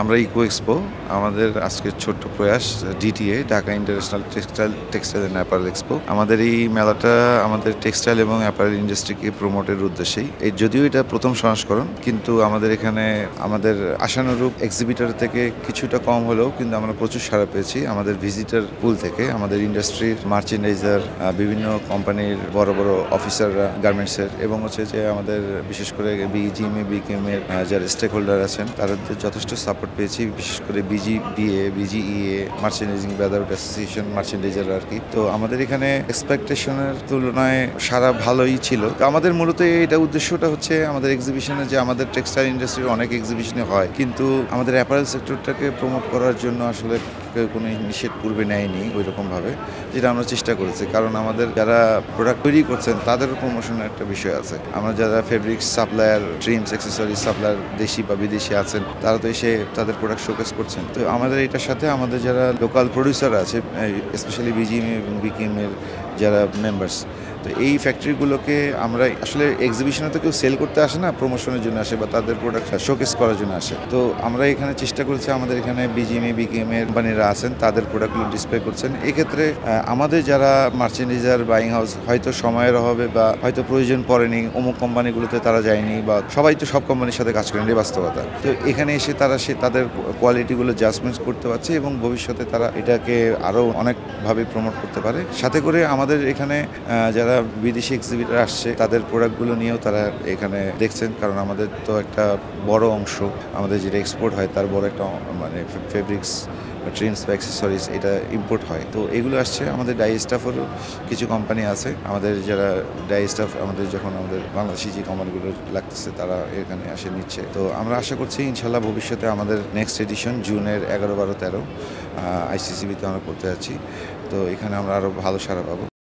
আমরা eco expo আমাদের আজকের ছোট্ট প্রয়াস DTA Dhaka international textile and apparel expo. আমাদের এই মেলাটা আমাদের টেক্সটাইল এবং অ্যাপারেল ইন্ডাস্ট্রিকে প্রমোটের উদ্দেশ্যেই। যদিও এটা প্রথম সংস্করণ, কিন্তু আমাদের এখানে আমাদের আশানুরূপ এক্সিবিটর থেকে কিছুটা কম হলেও কিন্তু আমরা প্রচুর সাড়া পেয়েছি আমাদের ভিজিটার পুল থেকে। আমাদের ইন্ডাস্ট্রির মার্চেন্ডাইজার, বিভিন্ন কোম্পানির বড় বড় অফিসাররা গার্মেন্টসের, এবং হচ্ছে যে আমাদের বিশেষ করে বিজিএমএ বিকেএমের যারা স্টেক হোল্ডার আছেন তাদের যথেষ্ট সাপোর্ট পেয়েছি। বিশেষ করে বিজিবিএ, বিজিইএ, মার্চেন্ডাইজিং ব্রাদারহুড অ্যাসোসিয়েশন, মার্চেন্ডাইজার আর কি। তো আমাদের এখানে এক্সপেকটেশনের তুলনায় সারা ভালোই ছিল। তো আমাদের মূলত এটা উদ্দেশ্যটা হচ্ছে আমাদের এক্সিবিশনে, যে আমাদের টেক্সটাইল ইন্ডাস্ট্রির অনেক এক্সিবিশনে হয়, কিন্তু আমাদের অ্যাপারেল সেক্টরটাকে প্রমোট করার জন্য আসলে কেউ কোনো নিষেধ পূর্বে নেয়নি ওই রকমভাবে, যেটা আমরা চেষ্টা করেছি। কারণ আমাদের যারা প্রোডাক্ট তৈরি করছেন তাদের প্রমোশনের একটা বিষয় আছে। আমরা যারা fabrics supplier, trims, accessories supplier দেশি বা বিদেশি আছেন, তারা তো এসে তাদের প্রোডাক্ট শোকেস করছেন। তো আমাদের এটার সাথে আমাদের যারা লোকাল প্রডিউসার আছে, স্পেশালি বিজিএম এবং বিকেএম এর যারা মেম্বার্স, তো এই ফ্যাক্টরিগুলোকে আমরা আসলে এক্সিবিশনে তো কেউ সেল করতে আসে না, প্রমোশনের জন্য আসে বা তাদের প্রোডাক্ট শোকেস করার জন্য আসে। তো আমরা এখানে চেষ্টা করেছি, আমাদের এখানে বিজিএমএ বিকেএম এর কোম্পানিরা আছেন, তাদের প্রোডাক্টগুলো ডিসপ্লে করছেন। এক্ষেত্রে আমাদের যারা মার্চেন্ডাইজার বাইং হাউস, হয়তো সময়ের অভাবে বা হয়তো প্রয়োজন পড়েনি, অমুক কোম্পানিগুলোতে তারা যায়নি, বা সবাই তো সব কোম্পানির সাথে কাজ করেন, এই বাস্তবতা। তো এখানে এসে তারা তাদের কোয়ালিটিগুলো জাজমেন্টস করতে পারছে এবং ভবিষ্যতে তারা এটাকে আরও অনেকভাবে প্রমোট করতে পারে। সাথে করে আমাদের এখানে যারা বিদেশি এক্সিবিটর আসছে তাদের প্রোডাক্টগুলো নিয়েও তারা এখানে দেখছেন। কারণ আমাদের তো একটা বড় অংশ আমাদের যেটা এক্সপোর্ট হয় তার বড় একটা মানে ফেব্রিক্স, ট্রিমস বা অ্যাক্সেসরিজ এটা ইম্পোর্ট হয়। তো এগুলো আসছে। আমাদের ডাই স্টাফেরও কিছু কোম্পানি আছে, আমাদের যারা ডাই স্টাফ আমাদের যখন আমাদের বাংলাদেশি যে কোম্পানিগুলো লাগতেছে তারা এখানে আসে নিচ্ছে। তো আমরা আশা করছি ইনশাল্লাহ ভবিষ্যতে আমাদের নেক্সট এডিশন জুনের 11, 12, 13 আইসিসিবিতে আমরা করতে যাচ্ছি। তো এখানে আমরা আরও ভালো সাড়া পাবো।